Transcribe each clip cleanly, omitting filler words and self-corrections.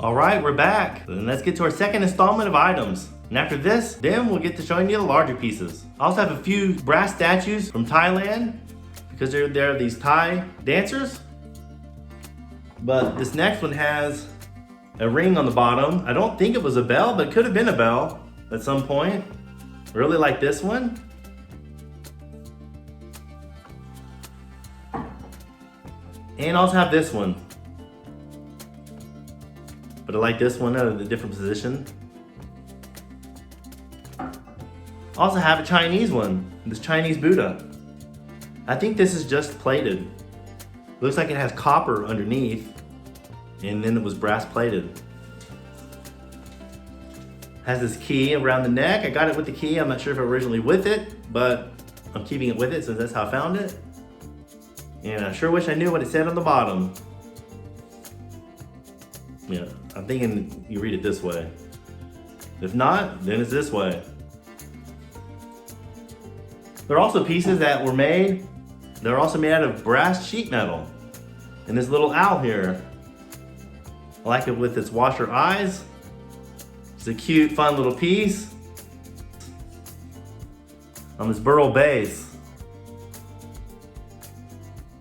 All right, we're back. Then let's get to our second installment of items. And after this, then we'll get to showing you the larger pieces. I also have a few brass statues from Thailand because they're these Thai dancers. But this next one has a ring on the bottom. I don't think it was a bell, but it could have been a bell at some point. I really like this one. And I also have this one. But I like this one at a different position. I also have a Chinese one, this Chinese Buddha. I think this is just plated. Looks like it has copper underneath, and then it was brass plated. Has this key around the neck. I got it with the key. I'm not sure if originally with it, but I'm keeping it with it since that's how I found it. And I sure wish I knew what it said on the bottom. Yeah, I'm thinking you read it this way. If not, then it's this way. There are also pieces that were made, they're also made out of brass sheet metal. And this little owl here, I like it with its washer eyes. It's a cute, fun little piece. On this burl base.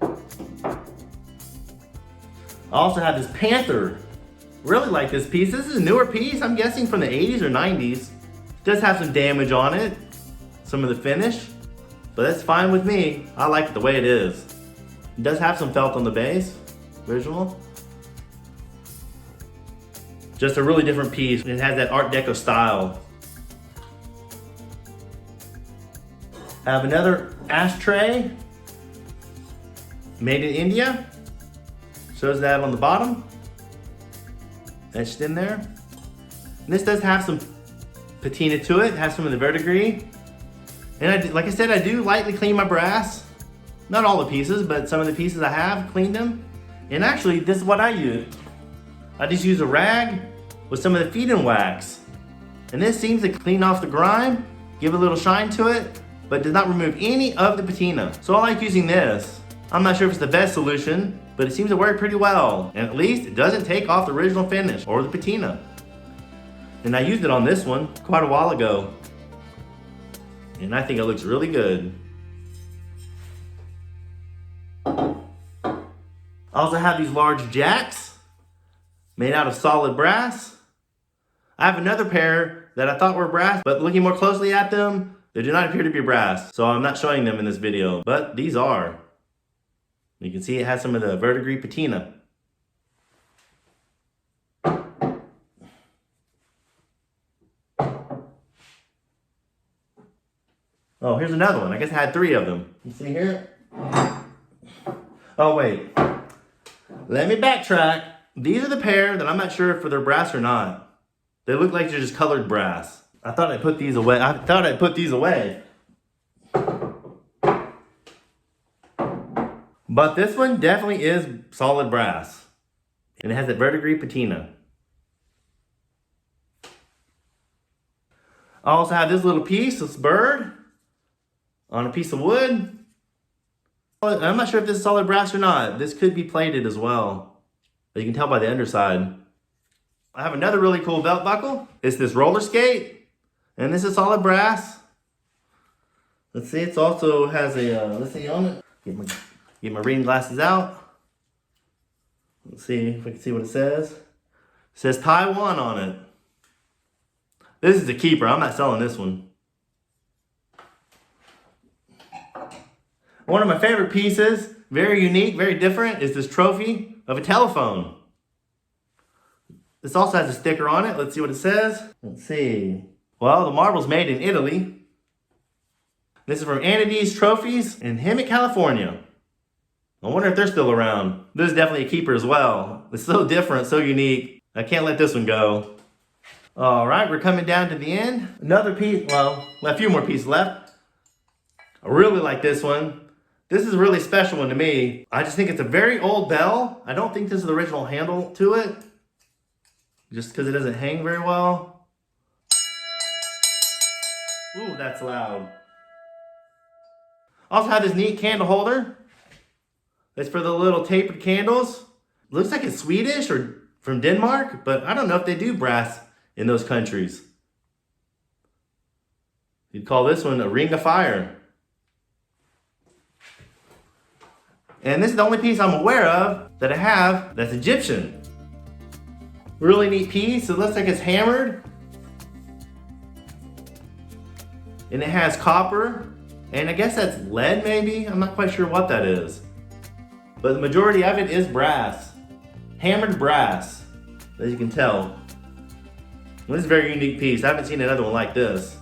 I also have this panther. Really like this piece. This is a newer piece, I'm guessing from the 80s or 90s. It does have some damage on it, some of the finish, but that's fine with me. I like it the way it is. It does have some felt on the base, original. Just a really different piece. It has that Art Deco style. I have another ashtray, made in India. Shows that on the bottom, etched in there. And this does have some patina to it. It has some of the verdigris. And like I said, I do lightly clean my brass. Not all the pieces, but some of the pieces I have cleaned them. And actually, this is what I use. I just use a rag with some of the feed-in wax. And this seems to clean off the grime, give a little shine to it, but does not remove any of the patina. So I like using this. I'm not sure if it's the best solution, but it seems to work pretty well. And at least it doesn't take off the original finish or the patina. And I used it on this one quite a while ago. And I think it looks really good. I also have these large jacks made out of solid brass. I have another pair that I thought were brass, but looking more closely at them, they do not appear to be brass. So I'm not showing them in this video, but these are. You can see it has some of the verdigris patina. Oh, here's another one. I guess I had 3 of them. You see here? Oh, wait. Let me backtrack. These are the pair that I'm not sure if they're brass or not. They look like they're just colored brass. I thought I put these away. But this one definitely is solid brass. And it has that verdigris patina. I also have this little piece, this bird, on a piece of wood. I'm not sure if this is solid brass or not. This could be plated as well. But you can tell by the underside. I have another really cool belt buckle. It's this roller skate. And this is solid brass. Let's see, it also has a, let's see on it. Get my reading glasses out. Let's see if I can see what it says. It says Taiwan on it. This is a keeper. I'm not selling this one. One of my favorite pieces, very unique, very different, is this trophy of a telephone. This also has a sticker on it. Let's see what it says. Let's see. Well, the marble's made in Italy. This is from Anades Trophies in Hemet, California. I wonder if they're still around. This is definitely a keeper as well. It's so different, so unique. I can't let this one go. All right, we're coming down to the end. Another piece, well, a few more pieces left. I really like this one. This is a really special one to me. I just think it's a very old bell. I don't think this is the original handle to it, just because it doesn't hang very well. Ooh, that's loud. I also have this neat candle holder. It's for the little tapered candles. Looks like it's Swedish or from Denmark, but I don't know if they do brass in those countries. You'd call this one a ring of fire. And this is the only piece I'm aware of that I have that's Egyptian. Really neat piece. It looks like it's hammered. And it has copper. And I guess that's lead maybe? I'm not quite sure what that is. But the majority of it is brass. Hammered brass, as you can tell. This is a very unique piece. I haven't seen another one like this.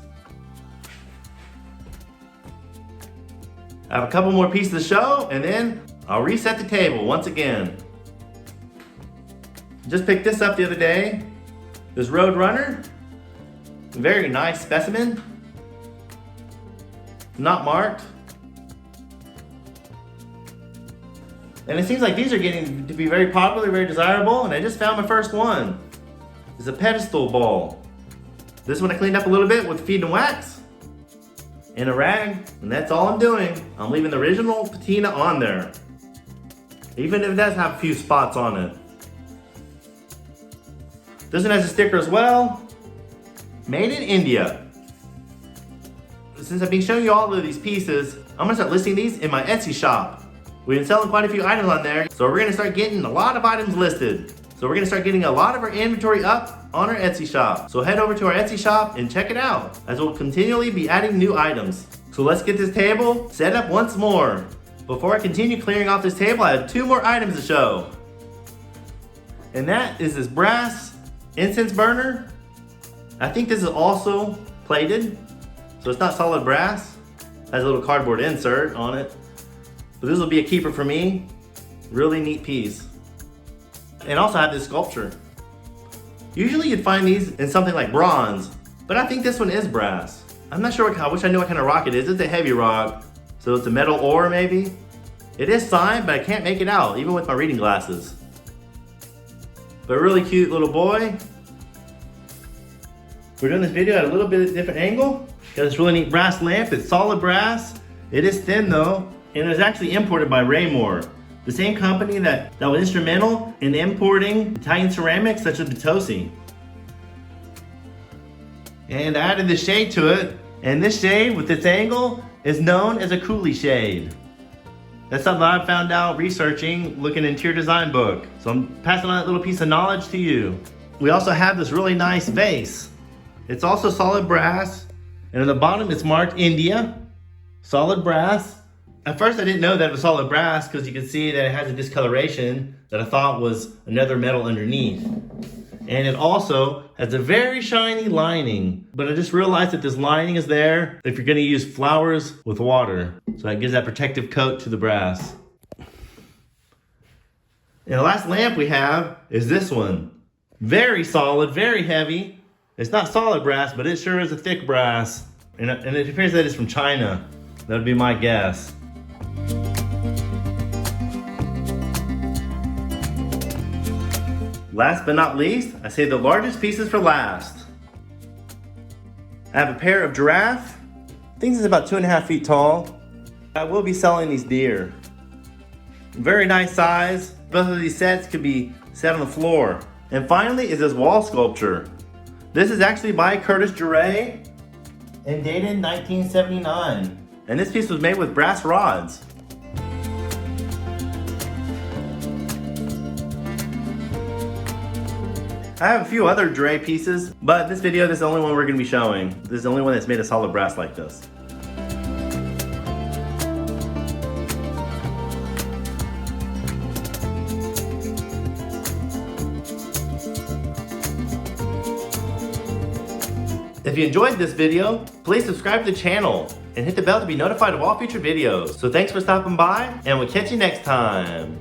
I have a couple more pieces to show, and then I'll reset the table once again. Just picked this up the other day. This Roadrunner. Very nice specimen. Not marked. And it seems like these are getting to be very popular, very desirable, and I just found my first one. It's a pedestal ball. This one I cleaned up a little bit with feed and wax and a rag, and that's all I'm doing. I'm leaving the original patina on there, even if it does have a few spots on it. This one has a sticker as well. Made in India. Since I've been showing you all of these pieces, I'm gonna start listing these in my Etsy shop. We've been selling quite a few items on there, so we're gonna start getting a lot of items listed. So we're gonna start getting a lot of our inventory up on our Etsy shop. So head over to our Etsy shop and check it out, as we'll continually be adding new items. So let's get this table set up once more. Before I continue clearing off this table, I have two more items to show. And that is this brass incense burner. I think this is also plated, so it's not solid brass. It has a little cardboard insert on it. But this will be a keeper for me. Really neat piece. And also I have this sculpture. Usually you'd find these in something like bronze, but I think this one is brass. I'm not sure I wish I knew what kind of rock it is. It's a heavy rock, so it's a metal ore maybe. It is signed, but I can't make it out, even with my reading glasses. But a really cute little boy. We're doing this video at a little bit different angle. Got this really neat brass lamp. It's solid brass. It is thin though. And it was actually imported by Raymore, the same company that was instrumental in importing Italian ceramics such as Potosi. And I added this shade to it, and this shade with this angle is known as a coulis shade. That's something I found out researching, looking into your design book. So I'm passing on that little piece of knowledge to you. We also have this really nice vase. It's also solid brass, and on the bottom it's marked India, solid brass. At first I didn't know that it was solid brass because you can see that it has a discoloration that I thought was another metal underneath. And it also has a very shiny lining, but I just realized that this lining is there if you're gonna use flowers with water. So that gives that protective coat to the brass. And the last lamp we have is this one. Very solid, very heavy. It's not solid brass, but it sure is a thick brass. And it appears that it's from China. That would be my guess. Last but not least, I save the largest pieces for last. I have a pair of giraffe. I think this is about 2.5 feet tall. I will be selling these deer. Very nice size. Both of these sets could be set on the floor. And finally is this wall sculpture. This is actually by Curtis Duray and dated 1979. And this piece was made with brass rods. I have a few other Duray pieces, but this video, this is the only one we're going to be showing. This is the only one that's made of solid brass like this. If you enjoyed this video, please subscribe to the channel and hit the bell to be notified of all future videos. So thanks for stopping by, and we'll catch you next time.